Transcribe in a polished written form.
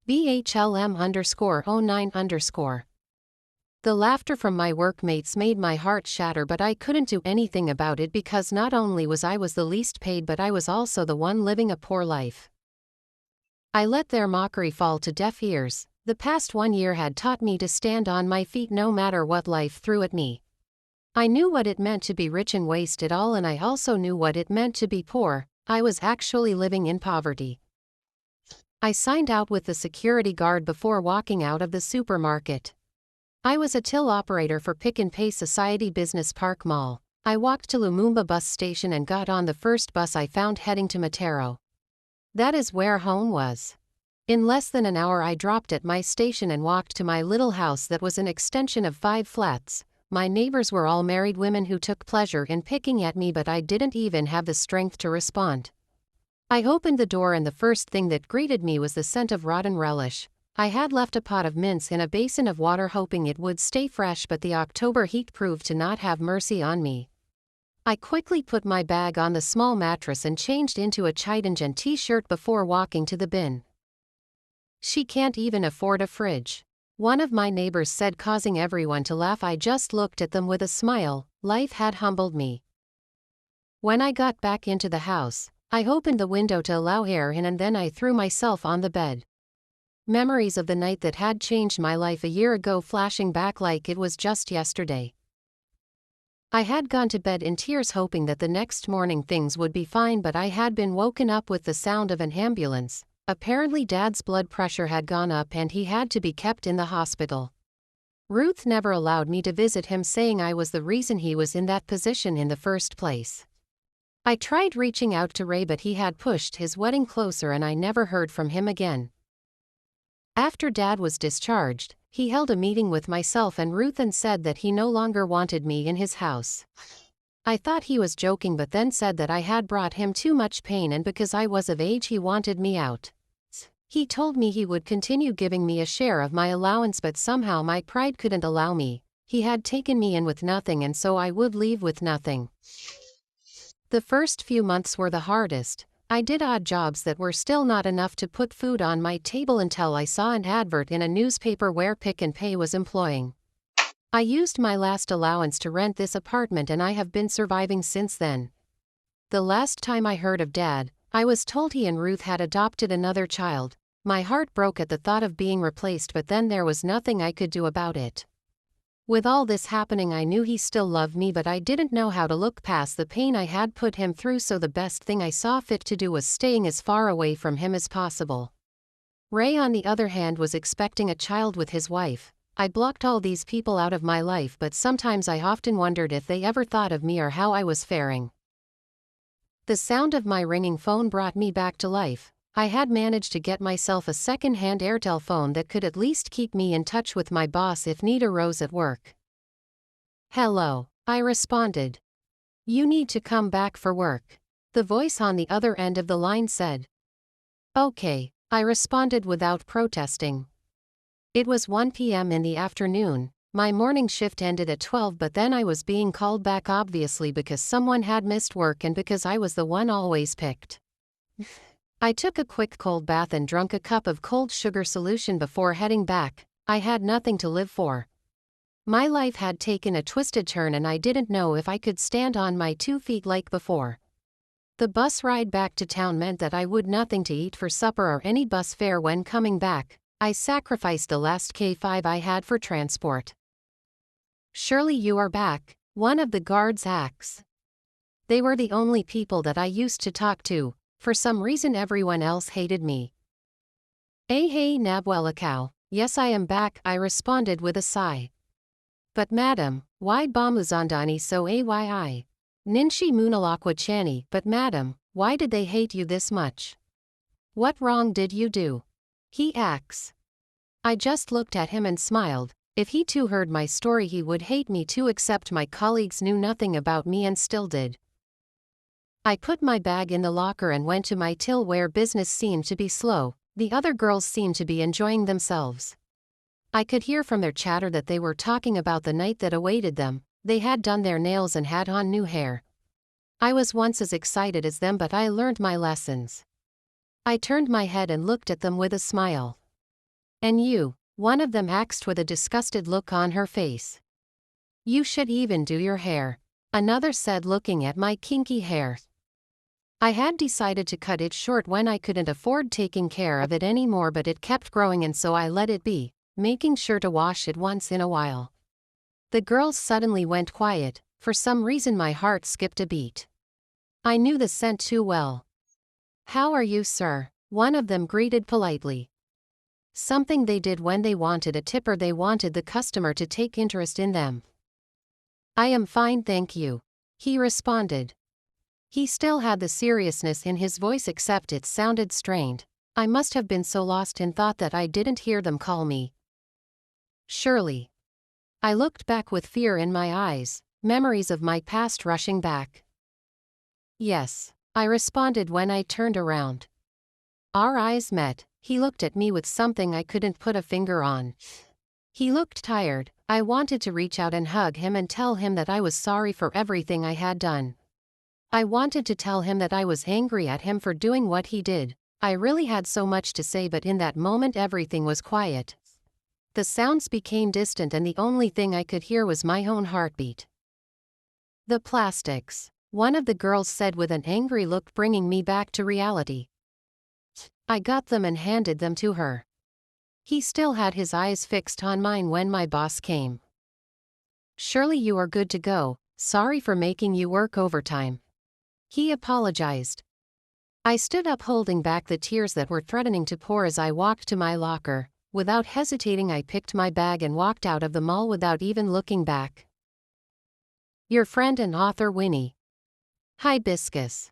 Bhlm_09_. The laughter from my workmates made my heart shatter, but I couldn't do anything about it because not only was I the least paid, but I was also the one living a poor life. I let their mockery fall to deaf ears. The past 1 year had taught me to stand on my feet no matter what life threw at me. I knew what it meant to be rich and waste it all, and I also knew what it meant to be poor. I was actually living in poverty. I signed out with the security guard before walking out of the supermarket. I was a till operator for Pick and Pay Society Business Park Mall. I walked to Lumumba bus station and got on the first bus I found heading to Matero. That is where home was. In less than an hour I dropped at my station and walked to my little house that was an extension of 5 flats. My neighbors were all married women who took pleasure in picking at me, but I didn't even have the strength to respond. I opened the door and the first thing that greeted me was the scent of rotten relish. I had left a pot of mince in a basin of water hoping it would stay fresh, but the October heat proved to not have mercy on me. I quickly put my bag on the small mattress and changed into a chitinge and t-shirt before walking to the bin. She can't even afford a fridge, one of my neighbors said, causing everyone to laugh. I just looked at them with a smile. Life had humbled me. When I got back into the house, I opened the window to allow air in and then I threw myself on the bed. Memories of the night that had changed my life a year ago flashing back like it was just yesterday. I had gone to bed in tears hoping that the next morning things would be fine, but I had been woken up with the sound of an ambulance. Apparently Dad's blood pressure had gone up and he had to be kept in the hospital. Ruth never allowed me to visit him, saying I was the reason he was in that position in the first place. I tried reaching out to Ray, but he had pushed his wedding closer and I never heard from him again. After Dad was discharged, he held a meeting with myself and Ruth and said that he no longer wanted me in his house. I thought he was joking, but then said that I had brought him too much pain and because I was of age he wanted me out. He told me he would continue giving me a share of my allowance, but somehow my pride couldn't allow me. He had taken me in with nothing and so I would leave with nothing. The first few months were the hardest. I did odd jobs that were still not enough to put food on my table until I saw an advert in a newspaper where Pick and Pay was employing. I used my last allowance to rent this apartment and I have been surviving since then. The last time I heard of Dad, I was told he and Ruth had adopted another child. My heart broke at the thought of being replaced, but then there was nothing I could do about it. With all this happening, I knew he still loved me, but I didn't know how to look past the pain I had put him through, so the best thing I saw fit to do was staying as far away from him as possible. Ray, on the other hand, was expecting a child with his wife. I blocked all these people out of my life, but sometimes I often wondered if they ever thought of me or how I was faring. The sound of my ringing phone brought me back to life. I had managed to get myself a second-hand Airtel phone that could at least keep me in touch with my boss if need arose at work. "Hello," I responded. "You need to come back for work," the voice on the other end of the line said. "Okay," I responded without protesting. It was 1 p.m. in the afternoon. My morning shift ended at 12, but then I was being called back, obviously because someone had missed work and because I was the one always picked. I took a quick cold bath and drank a cup of cold sugar solution before heading back. I had nothing to live for. My life had taken a twisted turn and I didn't know if I could stand on my 2 feet like before. The bus ride back to town meant that I would nothing to eat for supper or any bus fare when coming back. I sacrificed the last K5 I had for transport. "Surely you are back," one of the guards asks. They were the only people that I used to talk to. For some reason everyone else hated me. Hey Nabwelakau, yes I am back, I responded with a sigh. "But madam, why Bamuzandani so ayi? Ninshi Munalakwa Chani, but madam, why did they hate you this much? What wrong did you do?" he asks. I just looked at him and smiled. If he too heard my story he would hate me too, except my colleagues knew nothing about me and still did. I put my bag in the locker and went to my till where business seemed to be slow. The other girls seemed to be enjoying themselves. I could hear from their chatter that they were talking about the night that awaited them. They had done their nails and had on new hair. I was once as excited as them, but I learned my lessons. I turned my head and looked at them with a smile. And you, one of them asked with a disgusted look on her face. You should even do your hair, another said looking at my kinky hair. I had decided to cut it short when I couldn't afford taking care of it anymore, but it kept growing and so I let it be, making sure to wash it once in a while. The girls suddenly went quiet. For some reason my heart skipped a beat. I knew the scent too well. How are you, sir? One of them greeted politely. Something they did when they wanted a tip or they wanted the customer to take interest in them. I am fine, thank you, he responded. He still had the seriousness in his voice except it sounded strained. I must have been so lost in thought that I didn't hear them call me Shirley. I looked back with fear in my eyes, memories of my past rushing back. Yes, I responded when I turned around. Our eyes met. He looked at me with something I couldn't put a finger on. He looked tired. I wanted to reach out and hug him and tell him that I was sorry for everything I had done. I wanted to tell him that I was angry at him for doing what he did. I really had so much to say, but in that moment everything was quiet. The sounds became distant and the only thing I could hear was my own heartbeat. The plastics, one of the girls said with an angry look, bringing me back to reality. I got them and handed them to her. He still had his eyes fixed on mine when my boss came. Surely you are good to go, sorry for making you work overtime. He apologized. I stood up holding back the tears that were threatening to pour as I walked to my locker. Without hesitating I picked my bag and walked out of the mall without even looking back. Your friend and author Winnie. Hibiscus.